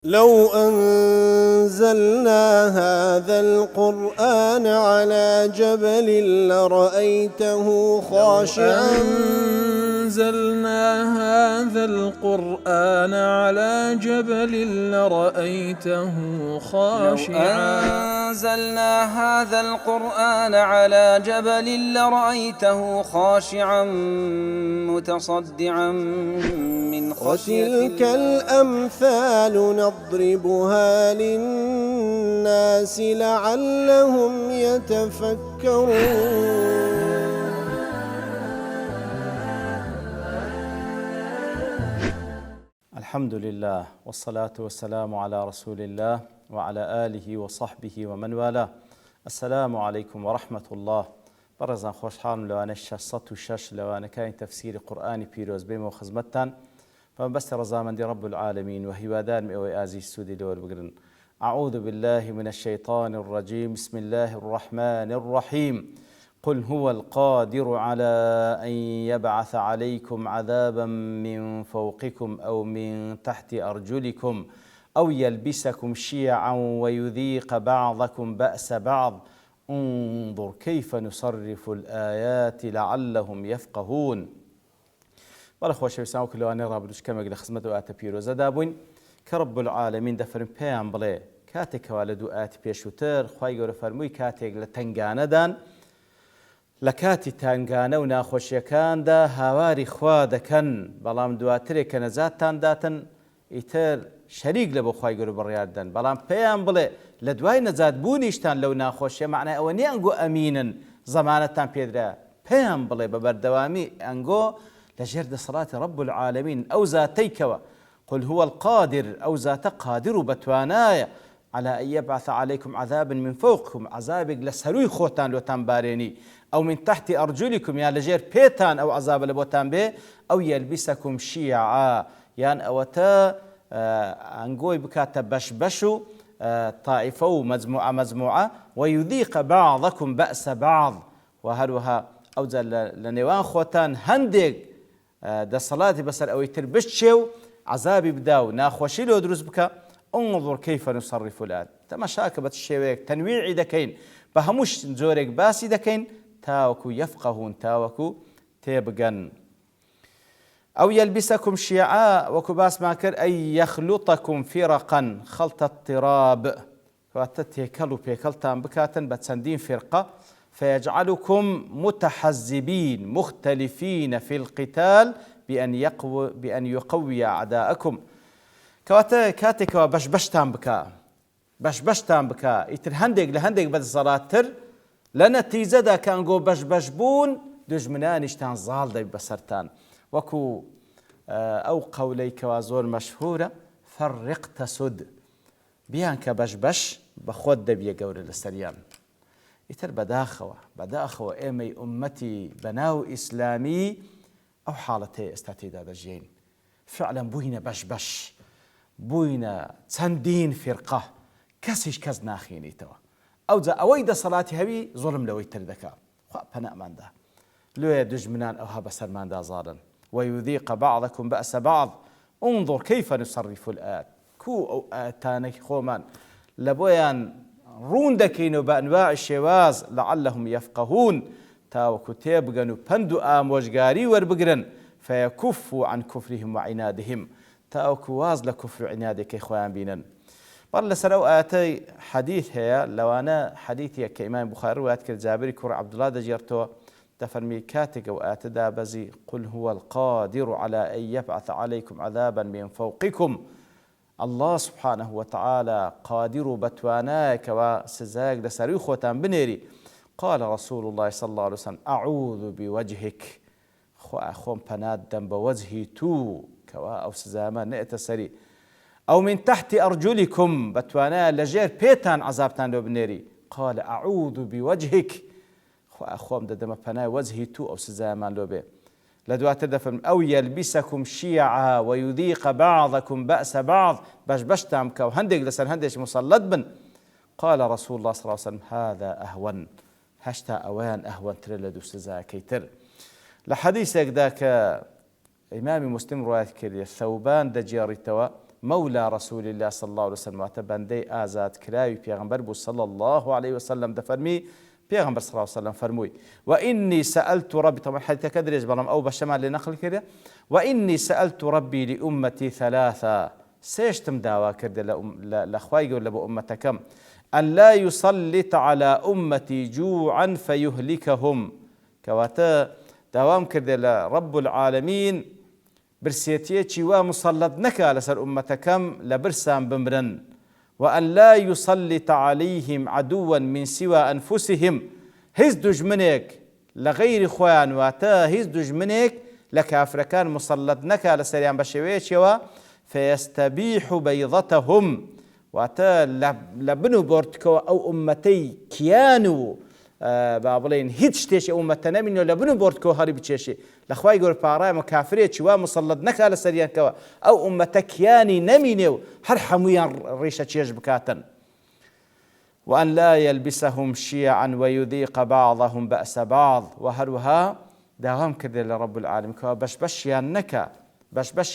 لو أنزلنا هذا القرآن على جبل لرأيته خاشعا أنزلنا هذا القرآن على جبل لرأيته خاشعا أنزلنا هذا القرآن على جبل لرأيته خاشعا متصدعا من خشية وتلك الأمثال نضربها للناس لعلهم يتفكرون. الحمد لله والصلاة والسلام على رسول الله وعلى آله وصحبه ومن والاه. السلام عليكم ورحمة الله. برزان خوشحال لوانا الشاشة وشاش لوانا كاين تفسير قرآني بيروز بيم وخزمتان فبس رزامن دي رب العالمين وهيوادان مئوي آزي السودي دول بقرن. أعوذ بالله من الشيطان الرجيم. بسم الله الرحمن الرحيم. قل هو القادر على أن يبعث عليكم عذابا من فوقكم أو من تحت أرجلكم أو يلبسكم شيعا ويذيق بعضكم بأس بعض انظر كيف نصرف الآيات لعلهم يفقهون. بەڵە خۆشەویستان کلوانێ ڕابردوش کەمێک لە خزمەت و ئاتە پیرۆزەدا بووین کە رب العالمین دەفەرمێ پێیان بڵێ کاتێکەوە لە دوو ئاەتی پێشووتر خوای گەورە فەرمووی کاتێک لە تنگانەدان لە کاتی تنگانە و ناخۆشیەکاندا هاواری خوا دەکەن بەڵام دواترێک کە نەجاتتان داتن ئیتر شەریک لە بۆ خوای گەورە بڕیاردەن بەڵام پێیان بڵێ لە دوای نەجات بوونیشتان لەو ناخۆشیە معنای ئەوە نیە ئەنگۆ ئەمینن زەمانەتان پێدرا پێیان بڵێ بە بەردەوامی ئەنگۆ لجر دەسەڵاتی رب العالمين أو ذاتيكوا قل هو القادر أو ذات قادر بتوانايا على أن يبعث عليكم عذابا من فوقكم عذابك لسروي خوتان لوتان باريني أو من تحت أرجلكم يا لجير بيتان أو عذاب لبوتان بي أو يلبسكم شيعا يعني أوتا أنقوي بكاتا بشبشو طائفة مجموعة ويذيق بعضكم بأس بعض وهروها أو لنيوان خوتان هندق دەسەڵاتی بەسەر ئەوەی تر بشتێ و عەزابی بدا و ناخۆشی لۆ دروست بکە انظر كيف نصرف الآيات تەماشاکە بە شێوەیەک تەنویعی دەکەین بە هەموو جۆرێک باسی دەکەین تاوەکو یەفقەهون تاوەکو تێبگەن. ئەو یەلبسەکم شیعا وەکو باسمان کرد ئەی یەخلوتەکم فیرەقەن خەڵتە اضطراب کەواتە تێکەڵ و پێکەڵتان بکاتن بە چەندین فرقە فيجعلكم متحزبين مختلفين في القتال بأن يقوي أعداءكم. كواتا كاتك بشبشتان بكا يتر هندق بد صلاتر لنتيجة دا كان جو بشبون دجمنان اشتان زال دي بسرتان وكو أو قولي كوازور مشهورة فرق تسد بيان كبشبش بخود دبي قول السريان يتر بداخوا إيمي أمتي بناو إسلامي أو حالتي استعتيدا دجين فعلا بوينا بش بوينا تندين فرقة كسيش كز ناخيني توا أو ذا أويدا صلاتي هبي ظلم لو يتر ذكا خوا بنا من ده لو يدج منان أو هبا سرمان دا زادا ويذيق بعضكم بأس بعض انظر كيف نصرف الآيات كو أو آتاني خومان لبويان رون دكينو بأنواع الشواز لعلهم يفقهون تاوكو تيبغنو بندو آموشغاري وربقرن فيكفوا عن كفرهم وعنادهم تاوكو واز لكفر عنادك إخوان بينن بل لسرو آتي حديث هي لو أنا حديثي كإمام بخاري وآتك الجابري كور عبد الله دجيرتو تفرمي كاتك وآتدا بزي قل هو القادر على أن يبعث عليكم عذابا من فوقكم الله سبحانه وتعالى قادر بتواناك وسزاق لسري خوتان بنيري. قال رسول الله صلى الله عليه وسلم أعوذ بوجهك خوم بنادم بوجهي تو كوا أو سزامان نئت سري أو من تحت أرجلكم بتوانا لجير بيتان عذابتان لو بنيري. قال أعوذ بوجهك خوم ددم بنا وجهي تو أو سزامان لو بي لدوات دفن أو يلبسكم شيعا ويذيق بعضكم بأس بعض بشتام كو هندق لسن هندش مسلط بن. قال رسول الله صلى الله عليه وسلم هذا أهون هشتا أوان أهون ترلدو سزا كيتر. لحديثك ذاك إمام مسلم رواية كريه ثوبان دجياري توا مولى رسول الله صلى الله عليه وسلم وتبندي آزاد كلاوي بيغمبر بو صلى الله عليه وسلم دفرمي بيغمبر صلى الله عليه وسلم فرموي وإني سألت ربي، طبعا حديث كدريج بلام أو بشمال لنقل كده، وإني سألت ربي لأمتي ثلاثة، سيشتم داوا كده لأخواي ولا بأمتكم، أن لا يسلط على أمتي جوعا فيهلكهم، كواتا دوام كده لرب العالمين برسيتيتي ومسلط نكا لسر أمتكم لبرسام بمرن، وأن لا يسلط عليهم عدوا من سوى أنفسهم، هز دجمنك لغير خوان واتا هز دجمنك لكافركان مسلط نكا لسريان بشويتي فيستبيح بيضتهم، واتا لبنو بورتكو أو أمتي كيانو بابلين هیچ تیشی امت نمینه لبنو برد که هری بچشی لخوای گور پاره مکافری چوا مسلط نکال سریان کوا او امت کیانی نمینه هر حمویان ریشه چیش بکاتن وأن لا يلبسهم شيعا ويذيق بعضهم بأس بعض، وهروها داهم كذا لرب العالمين كوا بش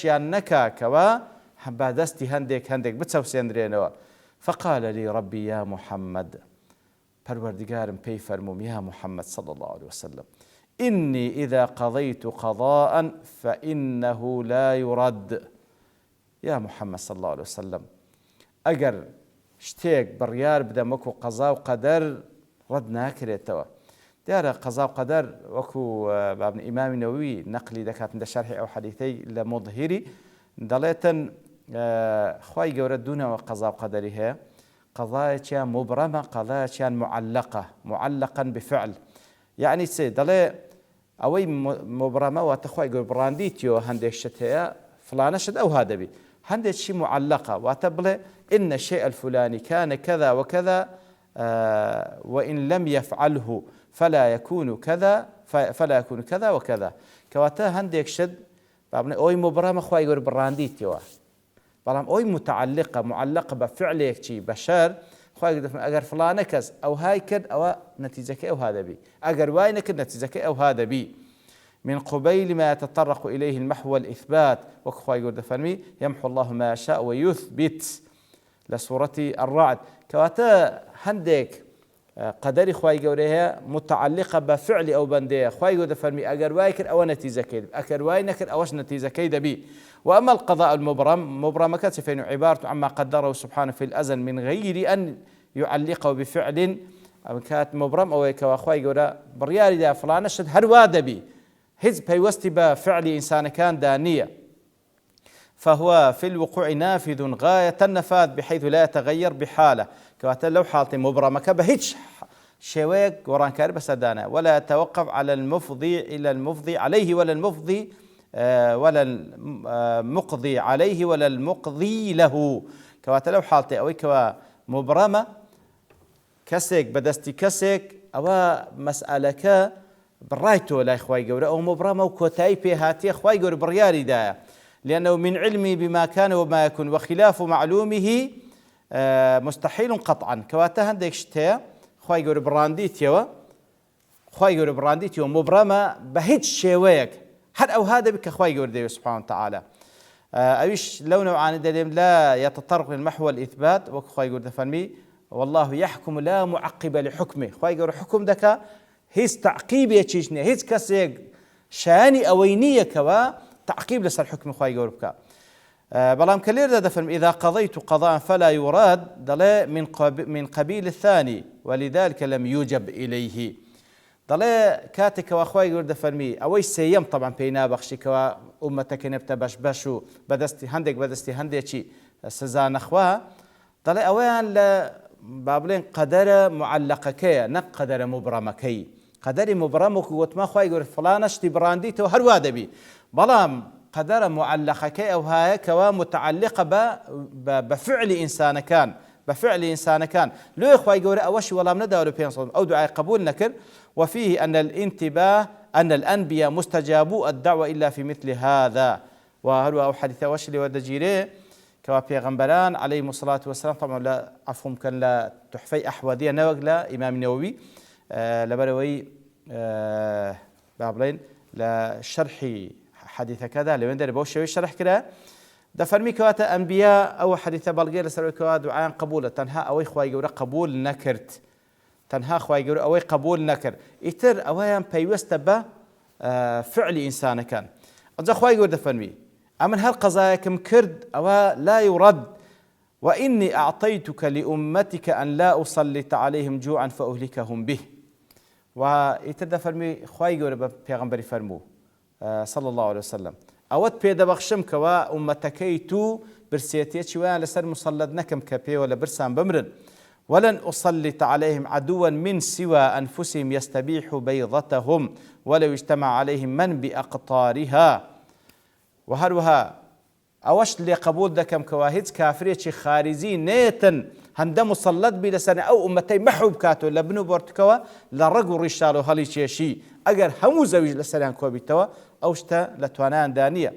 نكا كوا بعدستي هندك بتسوسين درينوا. فقال لي ربي يا محمد، پروردگارم پی فرموم يا محمد صلى الله عليه وسلم، إني إذا قضيت قضاء فإنه لا يرد. يا محمد صلى الله عليه وسلم أجر شتيك بريار بدا مكو قضاء وقدر رد ناكريتوا دار قضاء وقدر وكو بابن إمام النووي نقلي دكات من شرحي أو حديثي لمظهري دليتا خواي جوردونا وقضاء وقدرها قضايا كان مبرمة، قضايا كان معلقا بفعل، يعني دلي أوي مبرمة وتخوي يقول برانديتيو هندي الشتاء فلانة شد أو هذا بي هندي شيء معلقة وتبلي إن الشيء الفلاني كان كذا وكذا وإن لم يفعله فلا يكون كذا وكذا، كواتا هندي شد أوي مبرمة خوي يقول برانديتيو بلام أوي معلقة بفعلك شيء بشر خوي أجر فلان كز أو هاي كد أو نتيجة أو هذا بي أجر واي نكد نتيجة أو هذا بي من قبيل ما يتطرق إليه المحو والإثبات، وخوي يقول دفرمي يمحو الله ما يشاء ويثبت لسورة الرعد، كواتا هندك قدري خوي يقولها متعلقة بفعل أو بندية خوي يقول دفرمي أجر واي كد أو نتيجة كيد أجر واي نكد أوش نتيجة كيد بي. وأما القضاء المبرم كاتفين عبارة عما قدره سبحانه في الأزل من غير أن يعلقه بفعل كات مبرم أو كواخوي يقول برياري دا فلان شد هرواده بي هز بيوستي بفعل إنسان كان دانية، فهو في الوقوع نافذ غاية النفاذ بحيث لا يتغير بحالة، كواتا لو حالتي مبرمة كبهيج شويك وران كاربس دانا ولا يتوقف على المفضي إلى المفضي عليه ولا المفضي ولا المقضي عليه ولا المقضي له، كواتا لو حالتي أوي كوا مبرمة كسك بدستي كسك أو مسألة برايتو لا إخوي جورا أو مبرمة وكوتاي بهاتي إخوي جورا برياري دا، لأنه من علمي بما كان وما يكون وخلاف معلومه مستحيل قطعا، كواتا هندك شتاء إخوي جورا برانديتيو إخوي جورا برانديتيو مبرمة بهيج شويك هل أو هذا بك أخوي يقول سبحانه وتعالى أيش لو نوعان دليم لا يتطرق للمحو والإثبات وأخوي يقول دفنمي والله يحكم لا معقب لحكمه، أخوي يقول حكم دكا هيز تعقيب يتشيشني هيز كسيق شاني أوينية كوا تعقيب لسر حكم أخوي يقول بك بلام كلير دفن إذا قضيت قضاء فلا يراد دلي من قبيل الثاني ولذلك لم يوجب إليه، ضلي كاتك واخوي يقول دفرمي اوي سيم طبعا بينا بخشي كوا امتك نبتا بشبشو بدستي هندي سزان اخوها ضلي اوان بابلين قدر معلقه كي نقدر مبرمكي قدر مبرمك وتما خوي يقول فلانشتي برانديتو هروادبي بلام قدر معلقه كي او هاي كوا متعلقه بفعل انسان كان لو اخوي يقول اوش والله من داور بين او دعاء قبول نكر، وفيه أن الانتباه أن الأنبياء مستجابو الدعوة إلا في مثل هذا، وهو حديث وشلي ودجيري كوا بيغمبران عليهم الصلاة والسلام طبعا لا عفهم كان لا تحفي أحوذية نوغ لا إمام النووي لبروي بابلين لا شرحي حديث كذا لوين داري بوشوي شرح كذا دەفەرمی کەواتە ئەنبیا ئەوە حەدیثە بەڵگەی لەسەرەوەیکەوە دوعایان قبولە تەنها ئەوەی خوای گەورە قبول نەکرد تەنها خوای گەورە ئەوەی قبول نەکرد ئیتر ئەوەیان پەیوەستە بە فعلی ئینسانەکان ئەجا خوای گەورە دەفەرمی ئەمن هەر قەزایەکم کرد ئەوە لا يرد وإني أعطيتك لأمتك أن لا أسلط عليهم جوعا فأهلكهم به وإتر دەفەرمی خوای گەورە بە پێغەمبەری فەرموو صلى الله عليه وسلم ئەوەت پێدەبەخشم کەوا ئومەتەکەی تو برسێتیەکی ویان لەسەر مسەلەت نەکەم کە پێوە لە برسان بمرن ولن أسلط عليهم عدوا من سوى أنفسهم يستبيح بيضتهم ولو اجتمع عليهم من بأقطارها وهروها ئەوەش لێ قبول دەکەم کەوا هیچ کافرێکی خارجی نێتن هەندە مسەلەت بی لەسەر ئەو ئومەتەی مەحو بکاتەوە لە بن و بۆرتکەوە لە ڕەگ و ڕیشتال و هەڵی کێشی ئەگەر هەموو زەویش لەسەریان کۆبیتەوە ئەو شتە لە توانایاندا نییە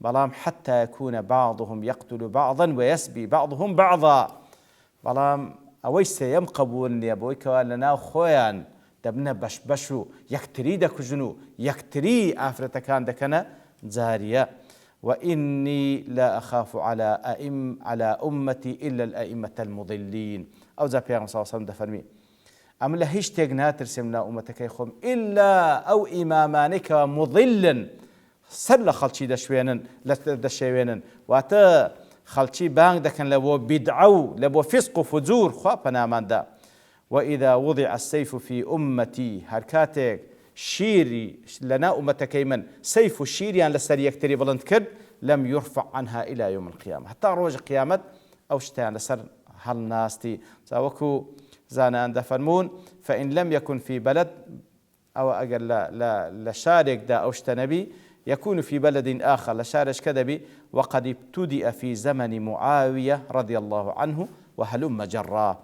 بەڵام حتى يكون بعضهم يقتل بعضا ويسبي بعضهم بعضا بەڵام ئەوەی سێیەم قبول نییە بۆی کەوا لەناو خۆیان دەبنە بەش و یەکتری دەکوژن و یەکتری ئافرەتەکان دەکەنە جاریە وإني لا أخاف على أمتي إلا الأئمة المضلين أو زي بيغمبر صلى الله عليه وسلم دفرمي أم لا هیچ تێک ناترسم لە ئومەتەکەی خۆم إلا ئەو ئیمامانێکەوە مضلن سەر لە خەڵکی دەشێوێنن واتە خەڵکی بانگ دەکەن لە بۆ بیدعە و لە بۆ فیسق و فجور خوا پەناماندا وإذا وضع السيف في أمتي هەر کاتێک شیری لەنا ئومەتەکەی من سەیف و شیریان لەسەر یەکتری بڵند کرد لم يرفع عنها إلى يوم القيامة حتى ڕۆژی قیامەت ئەو شتیان لەسەر هەڵناستی وەکو زانایان دەفەرمون فإن لم يكن في بلد أو أجل لا شارك دا أو شتنبي يكون في بلد آخر لشارش كدبي وقد ابتدأ في زمن معاوية رضي الله عنه وهلم جرا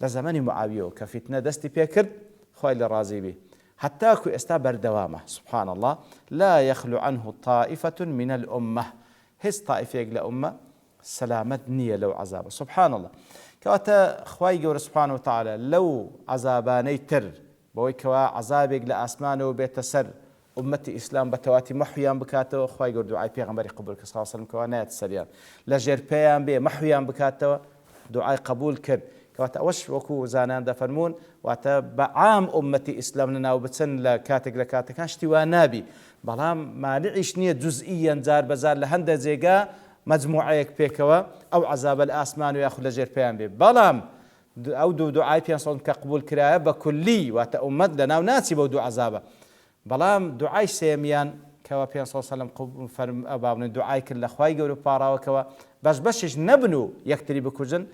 لزمن معاوية كفتنة دستي بيكرد خويل رازي به حتى كو استابر دوامه سبحان الله لا يخلو عنه طائفة من الأمة هس طائفة لأمة سلامت نية لو عذاب سبحان الله كواتا خواي جور سبحانه وتعالى لو عذاباني تر بوي كوا عذابك لأسمان وبيت سر أمتي إسلام بتواتي محيان بكاتو خواي جور دعاء بيغمبري قبول صلى الله عليه وسلم كوا نات سريان لجر بيان بي محيان بكاتو دعاء قبول كر كواتا وش وكو زانان دفرمون واتا بعام أمتي إسلام لنا وبتسن لكاتك كان شتوا نابي بلام ما نعيش نية جزئيا زار بزار لهند زيقا مجموعەیەک پێکەوە ئەو عەزابە لە ئاسمان و یاخود لە ژێر پێیان بێ بەڵام ئەو دوو دوعای پێیان سەڵم کە قبول کرایە بە کولی واتە ئومەت لەناو ناچی بەو دوو عەزابە بەڵام دوعای سێمیان کەوا پێیان سەڵم ئەباونن دوعای کرد لە خوای گەورە پاڕاوەکەوە بەشێش نەبن و یەکتری بکوژن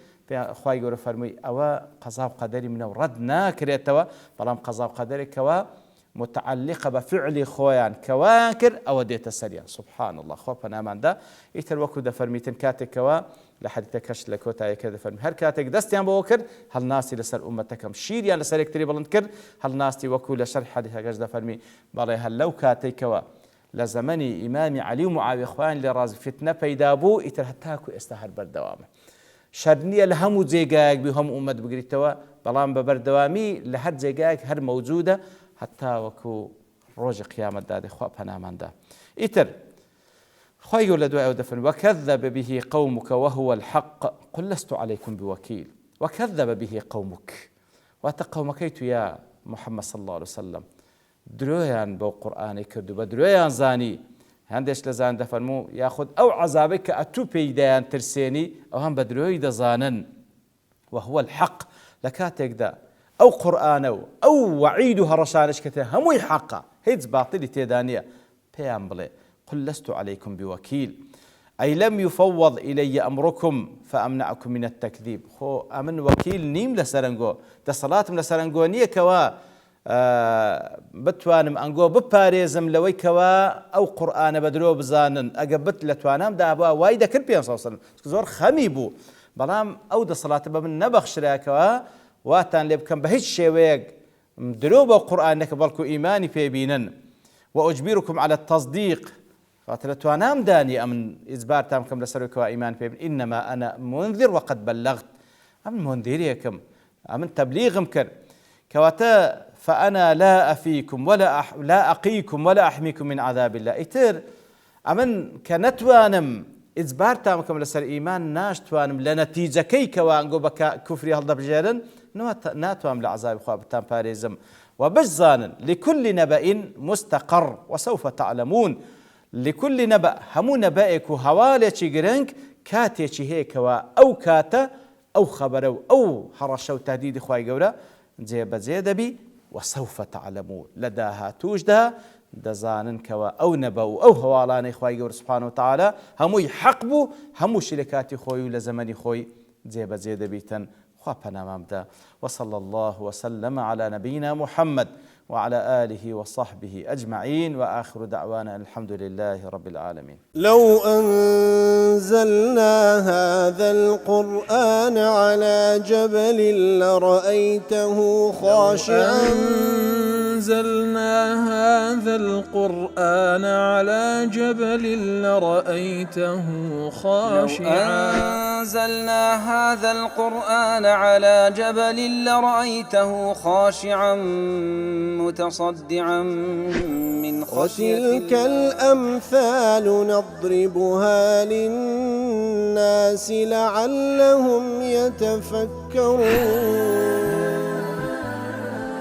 خوای گەورە فەرمووی ئەوە قەزا و قەدەری منە و ڕەت ناکرێتەوە بەڵام قەزا و قەدەرێکەوە متعلقة بفعل خويان كواكر أو ديت سريان سبحان الله خو بنامان دا يتر وكو دفرميتن كاتك كوا لحد كش لكوتا كذا فرمي هر كاتك دستيان بوكر هل ناسي لسر أمتكم شير يعني لسر يكتري بلند كر هل ناسي وكو لشرح حديث كش دفرمي بالله هل لو كاتك كوا لزمني إمامي علي ومعاوية إخوان لراز فتنة بيدابو يتر حتاكو استهر بردوامه شرنية لهم زيقاك بهم أمت بقريتوا بلان ببردوامي لحد زيقاك هر موجودة حتى وكو روج قيامة دادي خواب هنامان دا إتر خوي يقول لدواء ودفن وكذب به قومك وهو الحق قل لست عليكم بوكيل وكذب به قومك واتقومكيت يا محمد صلى الله عليه وسلم درويان بو قرآني كردو بدرويان زاني هندش لزان دفرمو ياخد أو عذابك أتو بيدان ترسيني أو هم بدروي دزانن وهو الحق لكاتك دا أو قرآن أو وعيدها رشانش كتير هموي حقا هيدز باطل تيدانية بيان بلي قل لست عليكم بوكيل أي لم يفوض إلي أمركم فأمنعكم من التكذيب خو أمن وكيل نيم لسرنجو ده صلاة لسرنجو نية كوا بتوانم أنجو بباريزم لوي كوا أو قرآن بدرو بزانن أجبت لتوانم ده أبوا وايد كربيان صلى الله عليه وسلم زور خميبو بلام أو ده صلاة بمن نبخش كوا واتان لبكم بهيج شويق دروب القرآن نكبركو إيماني في بينن وأجبركم على التصديق قاتلت وانام داني أمن إزبار تامكم لسركوا إيمان في إنما أنا منذر وقد بلغت أمن منذريكم أمن تبليغم كر كواتا فأنا لا أفيكم لا أقيكم ولا أحميكم من عذاب الله إتر أمن كنتوانم ئیجبارتان بکەم لەسەر ئیمان ناشتوانم لە نەتیجەکەی کەوا ئەنگۆ بە کوفری هەڵدەبژێرن ناتوانم لە عەزابی خوا بتان پارێزم و بشزانن لكل نبأ مستقر وسوف تعلمون لكل نبأ هەموو نەبەئێک و هەواڵێکی گرنگ کاتێکی هەیە کەوا ئەو کاتە ئەو خەبەرە و ئەو هەڕەشە و تهدیدی خوای گەورە جێبەجێ دەبی وسوف تعلمون لە داهاتووشدا دەزانن کەوا ئەو نەبە و ئەو هەواڵانەی خوای گەورە سوبحانەهو وتەعالا هەمووی حەق بوو هەمووشی لە کاتی خۆی و لە زەمەنی خۆی جێبەجێ دەبیتن خوا پەنامان بدە وصلى الله وسلم على نبينا محمد وعلى آله وصحبه أجمعين وآخر دعوانا الحمد لله رب العالمين. لو أنزلنا هذا القرآن على جبل لرأيته خاشعا أنزلنا هذا القرآن على جبل لرأيته خاشعا أنزلنا هذا القرآن على جبل لرأيته خاشعا متصدعا من خشية الله. وتلك الأمثال نضربها للناس لعلهم يتفكرون.